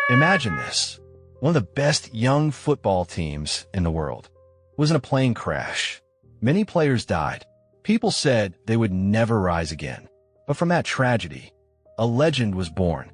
Imagine this. One of the best young football teams in the world was in a plane crash. Many players died. People said they would never rise again. But from that tragedy, a legend was born.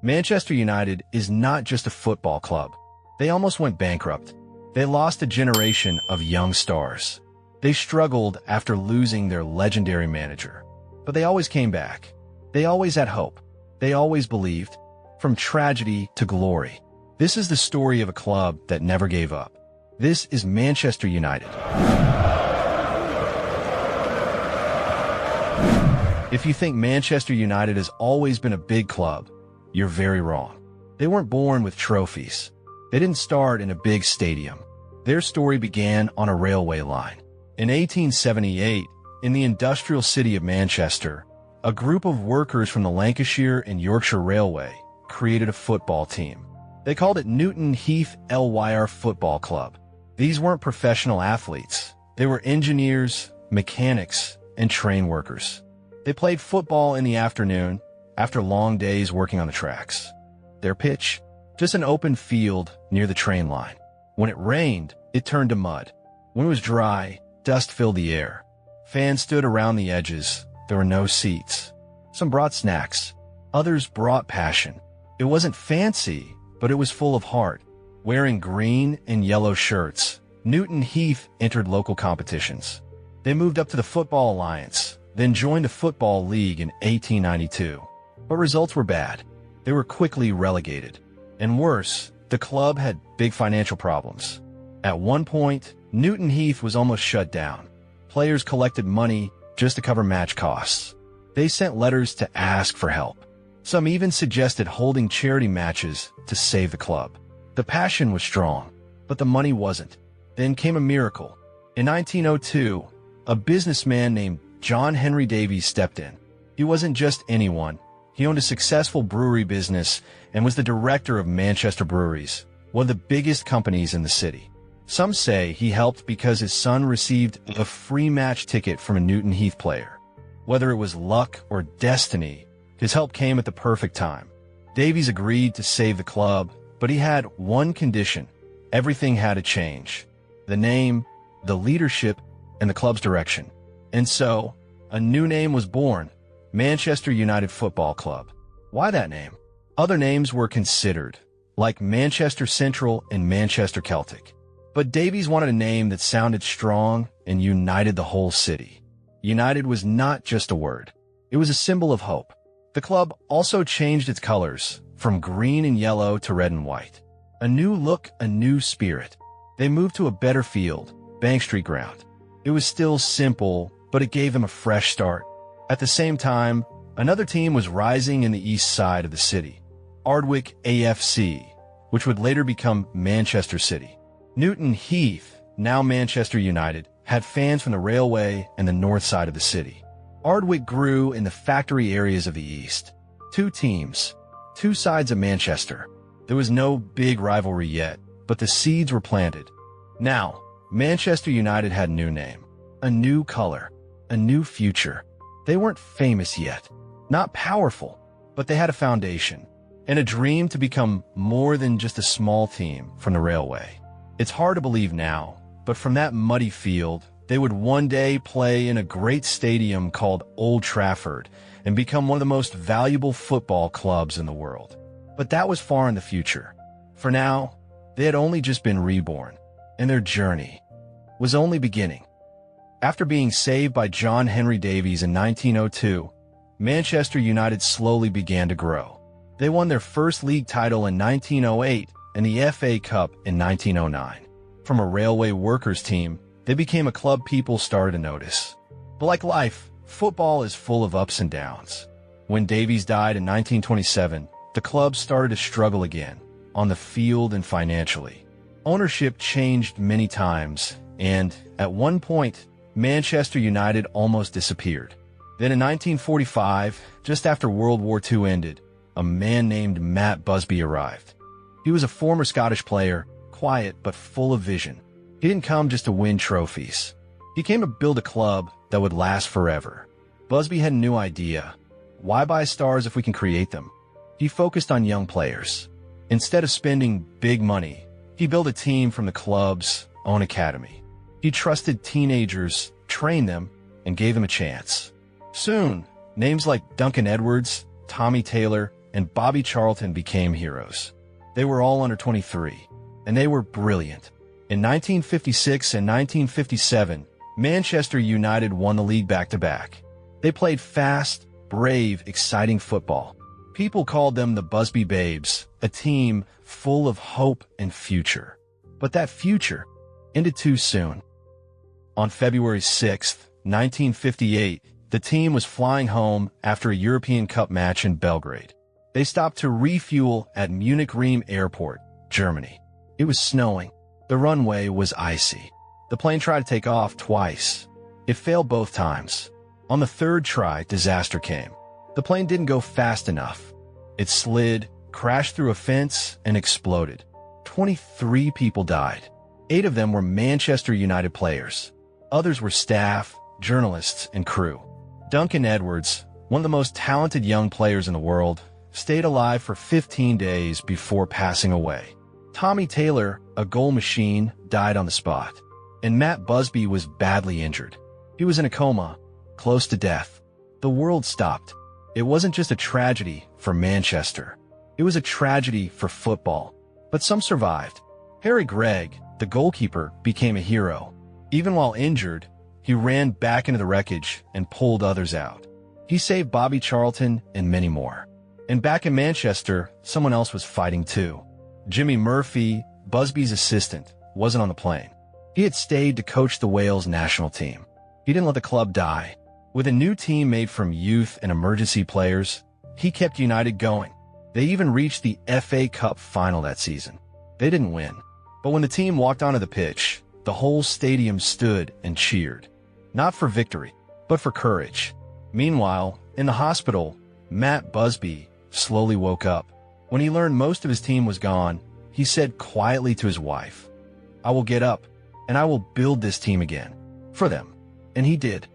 Manchester United is not just a football club. They almost went bankrupt. They lost a generation of young stars. They struggled after losing their legendary manager. But they always came back. They always had hope. They always believed. From tragedy to glory. This is the story of a club that never gave up. This is Manchester United. If you think Manchester United has always been a big club, you're very wrong. They weren't born with trophies. They didn't start in a big stadium. Their story began on a railway line. In 1878, in the industrial city of Manchester, a group of workers from the Lancashire and Yorkshire Railway created a football team. They called it Newton Heath LYR Football Club. These weren't professional athletes. They were engineers, mechanics, and train workers. They played football in the afternoon after long days working on the tracks. Their pitch? Just an open field near the train line. When it rained, it turned to mud. When it was dry, dust filled the air. Fans stood around the edges. There were no seats. Some brought snacks. Others brought passion. It wasn't fancy, but it was full of heart. Wearing green and yellow shirts, Newton Heath entered local competitions. They moved up to the Football Alliance, then joined the Football League in 1892. But results were bad. They were quickly relegated. And worse, the club had big financial problems. At one point, Newton Heath was almost shut down. Players collected money just to cover match costs. They sent letters to ask for help. Some even suggested holding charity matches to save the club. The passion was strong, but the money wasn't. Then came a miracle. In 1902, a businessman named John Henry Davies stepped in. He wasn't just anyone. He owned a successful brewery business and was the director of Manchester Breweries, one of the biggest companies in the city. Some say he helped because his son received a free match ticket from a Newton Heath player. Whether it was luck or destiny, his help came at the perfect time. Davies agreed to save the club, but he had one condition. Everything had to change. The name, the leadership, and the club's direction. And so, a new name was born, Manchester United Football Club. Why that name? Other names were considered, like Manchester Central and Manchester Celtic. But Davies wanted a name that sounded strong and united the whole city. United was not just a word. It was a symbol of hope. The club also changed its colors, from green and yellow to red and white. A new look, a new spirit. They moved to a better field, Bank Street ground. It was still simple, but it gave them a fresh start. At the same time, another team was rising in the east side of the city, Ardwick AFC, which would later become Manchester City. Newton Heath, now Manchester United, had fans from the railway and the north side of the city. Ardwick grew in the factory areas of the east. Two teams, two sides of Manchester. There was no big rivalry yet, but the seeds were planted. Now, Manchester United had a new name, a new color, a new future. They weren't famous yet, not powerful, but they had a foundation and a dream to become more than just a small team from the railway. It's hard to believe now, but from that muddy field, they would one day play in a great stadium called Old Trafford and become one of the most valuable football clubs in the world. But that was far in the future. For now, they had only just been reborn, and their journey was only beginning. After being saved by John Henry Davies in 1902, Manchester United slowly began to grow. They won their first league title in 1908 and the FA Cup in 1909. From a railway workers team, they became a club people started to notice. But like life, football is full of ups and downs. When Davies died in 1927, the club started to struggle again, on the field and financially. Ownership changed many times, and at one point, Manchester United almost disappeared. Then in 1945, just after World War II ended, a man named Matt Busby arrived. He was a former Scottish player, quiet but full of vision. He didn't come just to win trophies. He came to build a club that would last forever. Busby had a new idea. Why buy stars if we can create them? He focused on young players. Instead of spending big money, he built a team from the club's own academy. He trusted teenagers, trained them, and gave them a chance. Soon, names like Duncan Edwards, Tommy Taylor, and Bobby Charlton became heroes. They were all under 23, and they were brilliant. In 1956 and 1957, Manchester United won the league back-to-back. They played fast, brave, exciting football. People called them the Busby Babes, a team full of hope and future. But that future ended too soon. On February 6, 1958, the team was flying home after a European Cup match in Belgrade. They stopped to refuel at Munich Airport, Germany. It was snowing. The runway was icy. The plane tried to take off twice. It failed both times. On the third try, disaster came. The plane didn't go fast enough. It slid, crashed through a fence, and exploded. 23 people died. 8 of them were Manchester United players. Others were staff, journalists, and crew. Duncan Edwards, one of the most talented young players in the world, stayed alive for 15 days before passing away. Tommy Taylor, a goal machine, died on the spot. And Matt Busby was badly injured. He was in a coma, close to death. The world stopped. It wasn't just a tragedy for Manchester. It was a tragedy for football. But some survived. Harry Gregg, the goalkeeper, became a hero. Even while injured, he ran back into the wreckage and pulled others out. He saved Bobby Charlton and many more. And back in Manchester, someone else was fighting too. Jimmy Murphy, Busby's assistant, wasn't on the plane. He had stayed to coach the Wales national team. He didn't let the club die. With a new team made from youth and emergency players, he kept United going. They even reached the FA Cup final that season. They didn't win. But when the team walked onto the pitch, the whole stadium stood and cheered. Not for victory, but for courage. Meanwhile, in the hospital, Matt Busby slowly woke up. When he learned most of his team was gone, he said quietly to his wife, "I will get up, and I will build this team again. For them." And he did.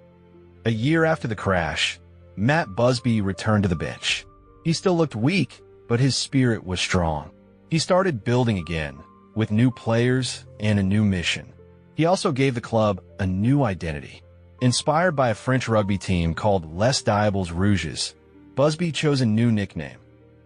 A year after the crash, Matt Busby returned to the bench. He still looked weak, but his spirit was strong. He started building again, with new players and a new mission. He also gave the club a new identity. Inspired by a French rugby team called Les Diables Rouges, Busby chose a new nickname,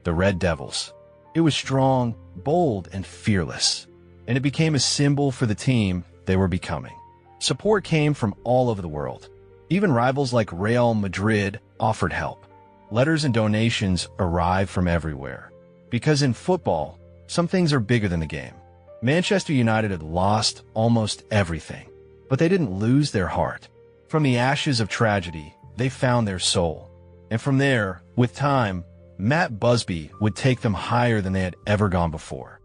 the Red Devils. It was strong, bold, and fearless, and it became a symbol for the team they were becoming. Support came from all over the world. Even rivals like Real Madrid offered help. Letters and donations arrived from everywhere. Because in football, some things are bigger than the game. Manchester United had lost almost everything, but they didn't lose their heart. From the ashes of tragedy, they found their soul. And from there, with time, Matt Busby would take them higher than they had ever gone before.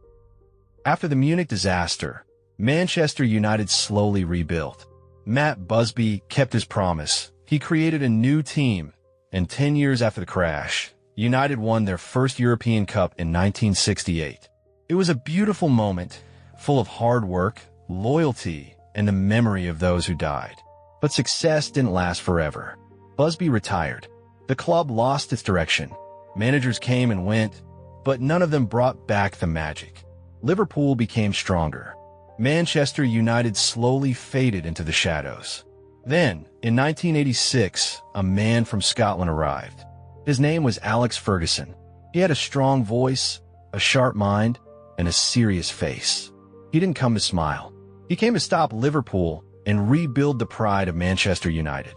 After the Munich disaster, Manchester United slowly rebuilt. Matt Busby kept his promise. He created a new team, and 10 years after the crash, United won their first European Cup in 1968. It was a beautiful moment, full of hard work, loyalty, and the memory of those who died. But success didn't last forever. Busby retired. The club lost its direction. Managers came and went, but none of them brought back the magic. Liverpool became stronger. Manchester United slowly faded into the shadows. Then, in 1986, a man from Scotland arrived. His name was Alex Ferguson. He had a strong voice, a sharp mind, and a serious face. He didn't come to smile. He came to stop Liverpool and rebuild the pride of Manchester United.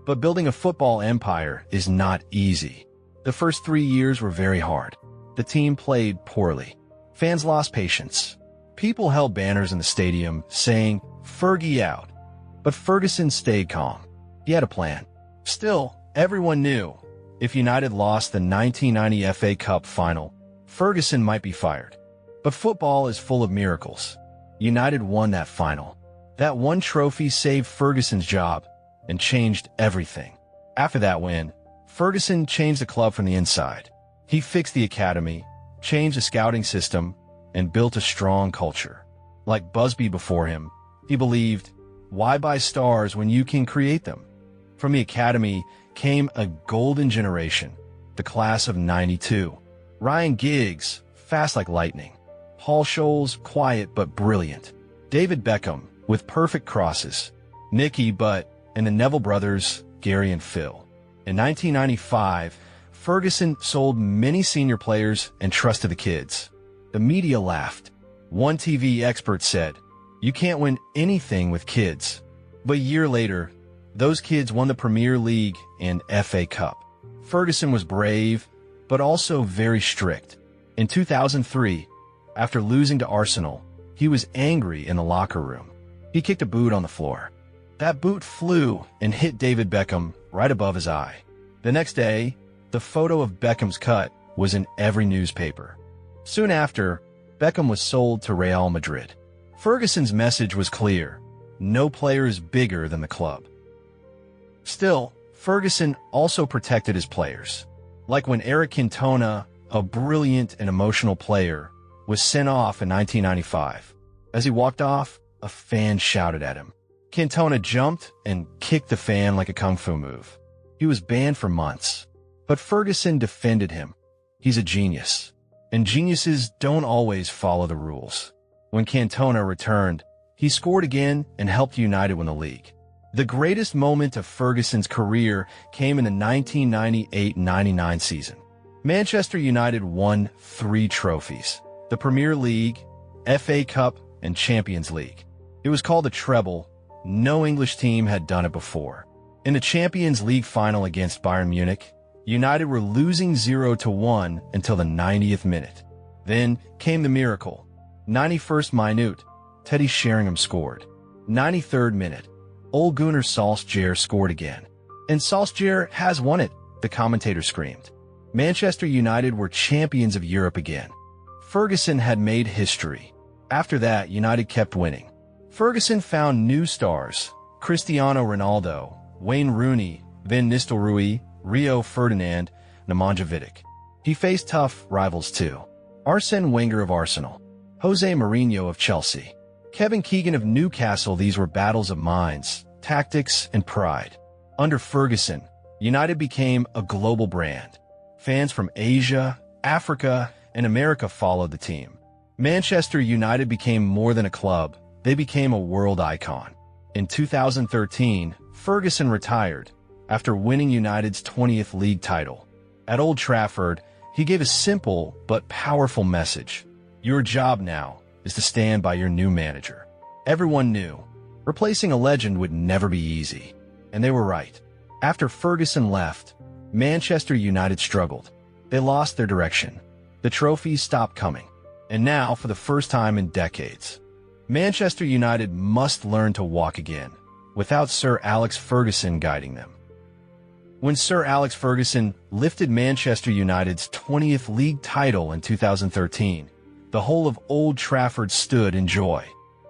But building a football empire is not easy. The first 3 years were very hard. The team played poorly. Fans lost patience. People held banners in the stadium saying, "Fergie out." But Ferguson stayed calm. He had a plan. Still, everyone knew if United lost the 1990 FA Cup final, Ferguson might be fired. But football is full of miracles. United won that final. That one trophy saved Ferguson's job and changed everything. After that win, Ferguson changed the club from the inside. He fixed the academy, changed the scouting system, and built a strong culture. Like Busby before him, he believed, why buy stars when you can create them? From the academy came a golden generation, the class of '92. Ryan Giggs, fast like lightning. Paul Scholes, quiet but brilliant. David Beckham, with perfect crosses. Nicky Butt, and the Neville brothers, Gary and Phil. In 1995, Ferguson sold many senior players and trusted the kids. The media laughed. One TV expert said, "You can't win anything with kids." But a year later, those kids won the Premier League and FA Cup. Ferguson was brave, but also very strict. In 2003, after losing to Arsenal, he was angry in the locker room. He kicked a boot on the floor. That boot flew and hit David Beckham right above his eye. The next day, the photo of Beckham's cut was in every newspaper. Soon after, Beckham was sold to Real Madrid. Ferguson's message was clear: no player is bigger than the club. Still, Ferguson also protected his players. Like when Eric Cantona, a brilliant and emotional player, was sent off in 1995. As he walked off, a fan shouted at him. Cantona jumped and kicked the fan like a kung fu move. He was banned for months. But Ferguson defended him. He's a genius. And geniuses don't always follow the rules. When Cantona returned, he scored again and helped United win the league. The greatest moment of Ferguson's career came in the 1998-99 season. Manchester United won 3 trophies: the Premier League, FA Cup, and Champions League. It was called the treble. No English team had done it before. In the Champions League final against Bayern Munich, United were losing 0-1 until the 90th minute. Then came the miracle. 91st minute, Teddy Sheringham scored. 93rd minute, Ole Gunnar Solskjaer scored again. And Solskjaer has won it, the commentator screamed. Manchester United were champions of Europe again. Ferguson had made history. After that, United kept winning. Ferguson found new stars: Cristiano Ronaldo, Wayne Rooney, Van Nistelrooy, Rio Ferdinand, Nemanja Vidic. He faced tough rivals too. Arsene Wenger of Arsenal, Jose Mourinho of Chelsea, Kevin Keegan of Newcastle. These were battles of minds, tactics, and pride. Under Ferguson, United became a global brand. Fans from Asia, Africa, and America followed the team. Manchester United became more than a club. They became a world icon. In 2013, Ferguson retired after winning United's 20th league title. At Old Trafford, he gave a simple but powerful message. Your job now is to stand by your new manager. Everyone knew replacing a legend would never be easy, and they were right. After Ferguson left, Manchester United struggled. They lost their direction. The trophies stopped coming. And now, for the first time in decades, Manchester United must learn to walk again, without Sir Alex Ferguson guiding them. When Sir Alex Ferguson lifted Manchester United's 20th league title in 2013, the whole of Old Trafford stood in joy.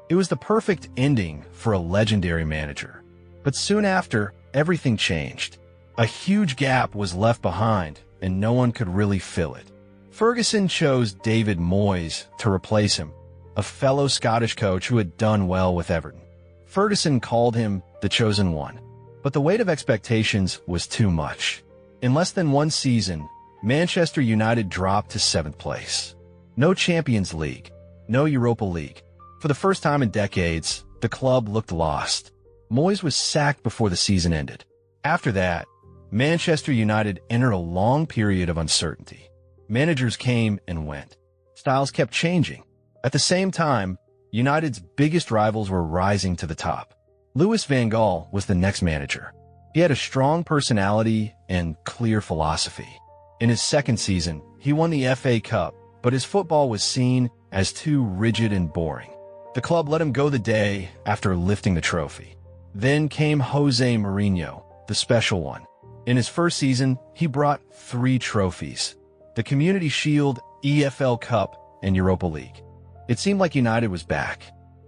It was the perfect ending for a legendary manager. But soon after, everything changed. A huge gap was left behind, and no one could really fill it. Ferguson chose David Moyes to replace him, a fellow Scottish coach who had done well with Everton. Ferguson called him the chosen one, but the weight of expectations was too much. In less than one season, Manchester United dropped to 7th place. No Champions League, no Europa League. For the first time in decades, the club looked lost. Moyes was sacked before the season ended. After that, Manchester United entered a long period of uncertainty. Managers came and went. Styles kept changing. At the same time, United's biggest rivals were rising to the top. Louis van Gaal was the next manager. He had a strong personality and clear philosophy. In his second season, he won the FA Cup, but his football was seen as too rigid and boring. The club let him go the day after lifting the trophy. Then came Jose Mourinho, the special one. In his first season, he brought 3 trophies: the Community Shield, EFL Cup, and Europa League. It seemed like United was back,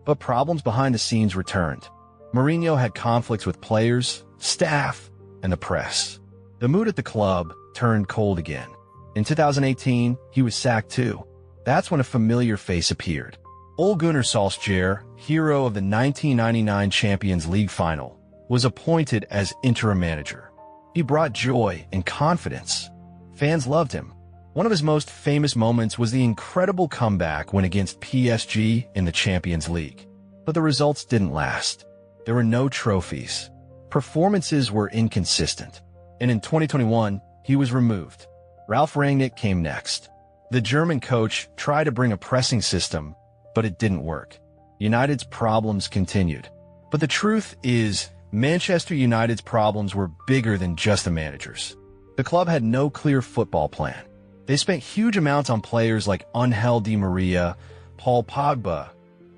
but problems behind the scenes returned. Mourinho had conflicts with players, staff, and the press. The mood at the club turned cold again. In 2018, he was sacked too. That's when a familiar face appeared. Ole Gunnar Solskjaer, hero of the 1999 Champions League final, was appointed as interim manager. He brought joy and confidence. Fans loved him. One of his most famous moments was the incredible comeback win against PSG in the Champions League. But the results didn't last. There were no trophies. Performances were inconsistent. And in 2021, he was removed. Ralf Rangnick came next. The German coach tried to bring a pressing system, but it didn't work. United's problems continued. But the truth is, Manchester United's problems were bigger than just the managers. The club had no clear football plan. They spent huge amounts on players like Angel Di Maria, Paul Pogba,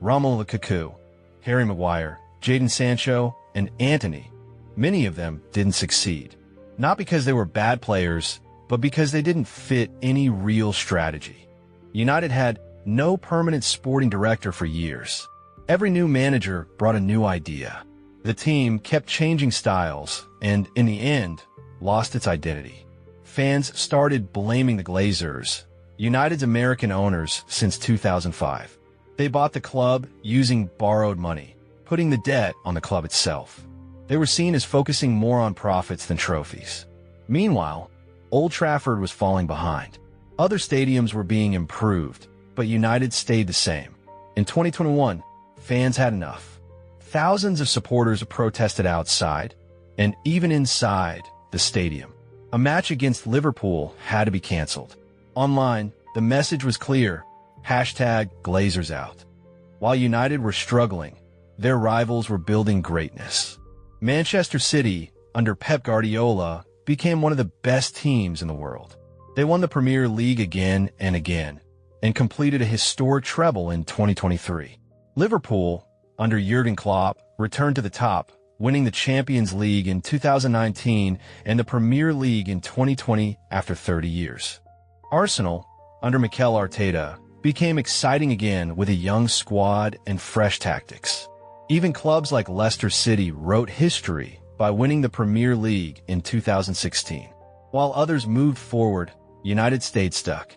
Romelu Lukaku, Harry Maguire, Jadon Sancho, and Antony. Many of them didn't succeed. Not because they were bad players, but because they didn't fit any real strategy. United had no permanent sporting director for years. Every new manager brought a new idea. The team kept changing styles and, in the end, lost its identity. Fans started blaming the Glazers, United's American owners, since 2005. They bought the club using borrowed money, putting the debt on the club itself. They were seen as focusing more on profits than trophies. Meanwhile, Old Trafford was falling behind. Other stadiums were being improved, but United stayed the same. In 2021, fans had enough. Thousands of supporters protested outside, and even inside the stadium. A match against Liverpool had to be cancelled. Online, the message was clear: #GlazersOut. While United were struggling, their rivals were building greatness. Manchester City, under Pep Guardiola, became one of the best teams in the world. They won the Premier League again and again, and completed a historic treble in 2023. Liverpool, under Jurgen Klopp, returned to the top, winning the Champions League in 2019 and the Premier League in 2020 after 30 years. Arsenal, under Mikel Arteta, became exciting again with a young squad and fresh tactics. Even clubs like Leicester City wrote history by winning the Premier League in 2016. While others moved forward, United stayed stuck.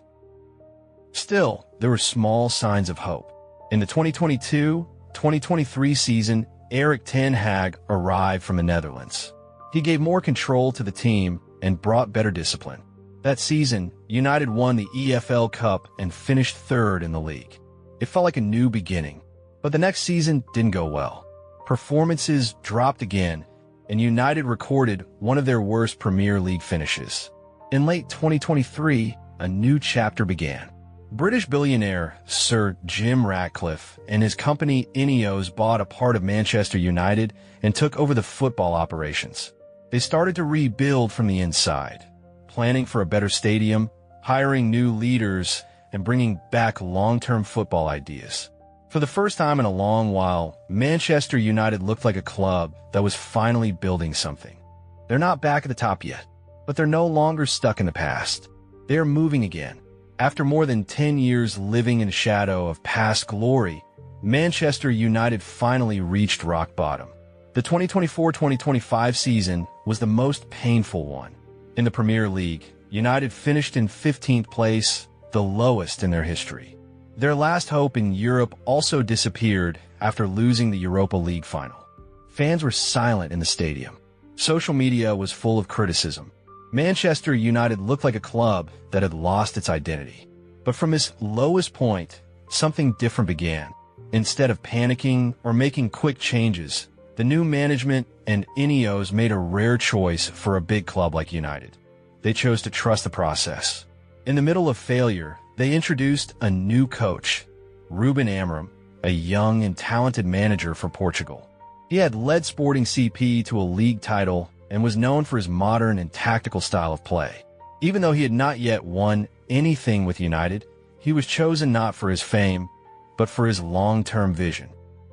Still, there were small signs of hope. In the 2022-2023 season, Erik ten Hag arrived from the Netherlands. He gave more control to the team and brought better discipline. That season, United won the EFL Cup and finished third in the league. It felt like a new beginning, but the next season didn't go well. Performances dropped again, and United recorded one of their worst Premier League finishes. In late 2023, a new chapter began. British billionaire Sir Jim Ratcliffe and his company Ineos bought a part of Manchester United and took over the football operations. They started to rebuild from the inside, planning for a better stadium, hiring new leaders, and bringing back long-term football ideas. For the first time in a long while, Manchester United looked like a club that was finally building something. They're not back at the top yet, but they're no longer stuck in the past. They are moving again. After more than 10 years living in the shadow of past glory, Manchester United finally reached rock bottom. The 2024-2025 season was the most painful one. In the Premier League, United finished in 15th place, the lowest in their history. Their last hope in Europe also disappeared after losing the Europa League final. Fans were silent in the stadium. Social media was full of criticism. Manchester United looked like a club that had lost its identity. But from its lowest point, something different began. Instead of panicking or making quick changes, the new management and Ineos made a rare choice for a big club like United. They chose to trust the process. In the middle of failure, they introduced a new coach, Ruben Amorim, a young and talented manager for Portugal. He had led Sporting CP to a league title and was known for his modern and tactical style of play. Even though he had not yet won anything with United, he was chosen not for his fame, but for his long-term vision.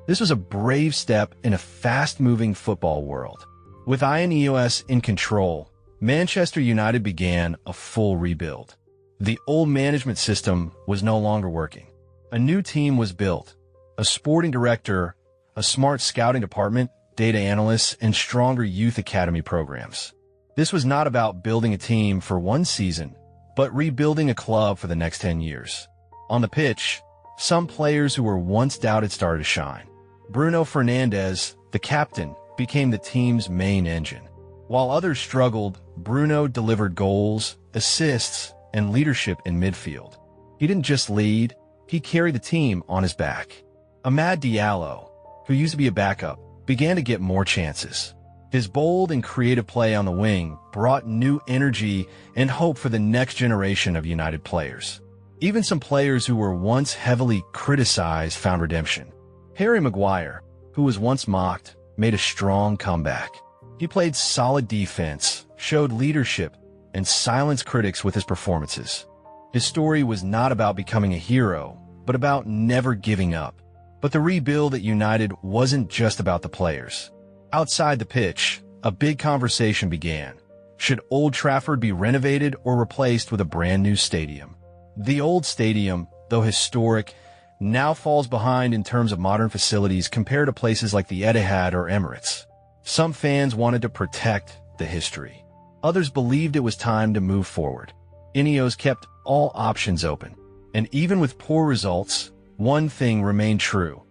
This was a brave step in a fast-moving football world. With Ineos in control, Manchester United began a full rebuild. The old management system was no longer working. A new team was built, a sporting director, a smart scouting department, data analysts, and stronger youth academy programs. This was not about building a team for one season, but rebuilding a club for the next 10 years. On the pitch, some players who were once doubted started to shine. Bruno Fernandes, the captain, became the team's main engine. While others struggled, Bruno delivered goals, assists, and leadership in midfield. He didn't just lead, he carried the team on his back. Amad Diallo, who used to be a backup, began to get more chances. His bold and creative play on the wing brought new energy and hope for the next generation of United players. Even some players who were once heavily criticized found redemption. Harry Maguire, who was once mocked, made a strong comeback. He played solid defense, showed leadership, and silenced critics with his performances. His story was not about becoming a hero, but about never giving up. But the rebuild at United wasn't just about the players. Outside the pitch, a big conversation began. Should Old Trafford be renovated or replaced with a brand new stadium? The old stadium, though historic, now falls behind in terms of modern facilities compared to places like the Etihad or Emirates. Some fans wanted to protect the history. Others believed it was time to move forward. Ineos kept all options open. And even with poor results, one thing remained true.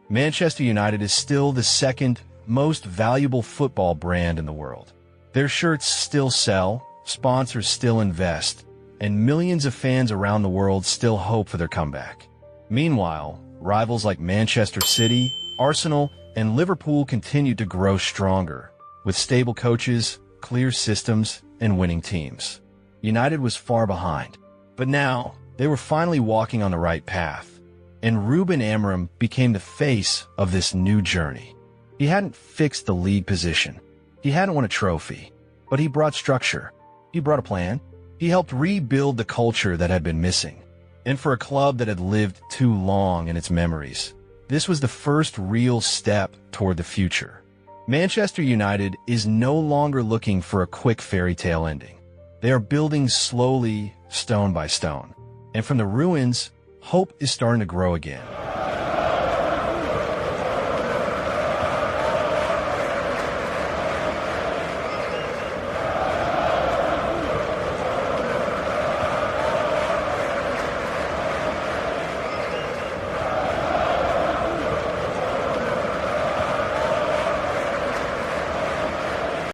Manchester United is still the second most valuable football brand in the world. Their shirts still sell, sponsors still invest, and millions of fans around the world still hope for their comeback. Meanwhile, rivals like Manchester City, Arsenal, and Liverpool continued to grow stronger, with stable coaches, clear systems, and winning teams. United was far behind, but now they were finally walking on the right path, and Ruben Amorim became the face of this new journey. He hadn't fixed the league position. He hadn't won a trophy, but he brought structure. He brought a plan. He helped rebuild the culture that had been missing. And for a club that had lived too long in its memories, this was the first real step toward the future. Manchester United is no longer looking for a quick fairy tale ending. They are building slowly, stone by stone. And from the ruins, hope is starting to grow again.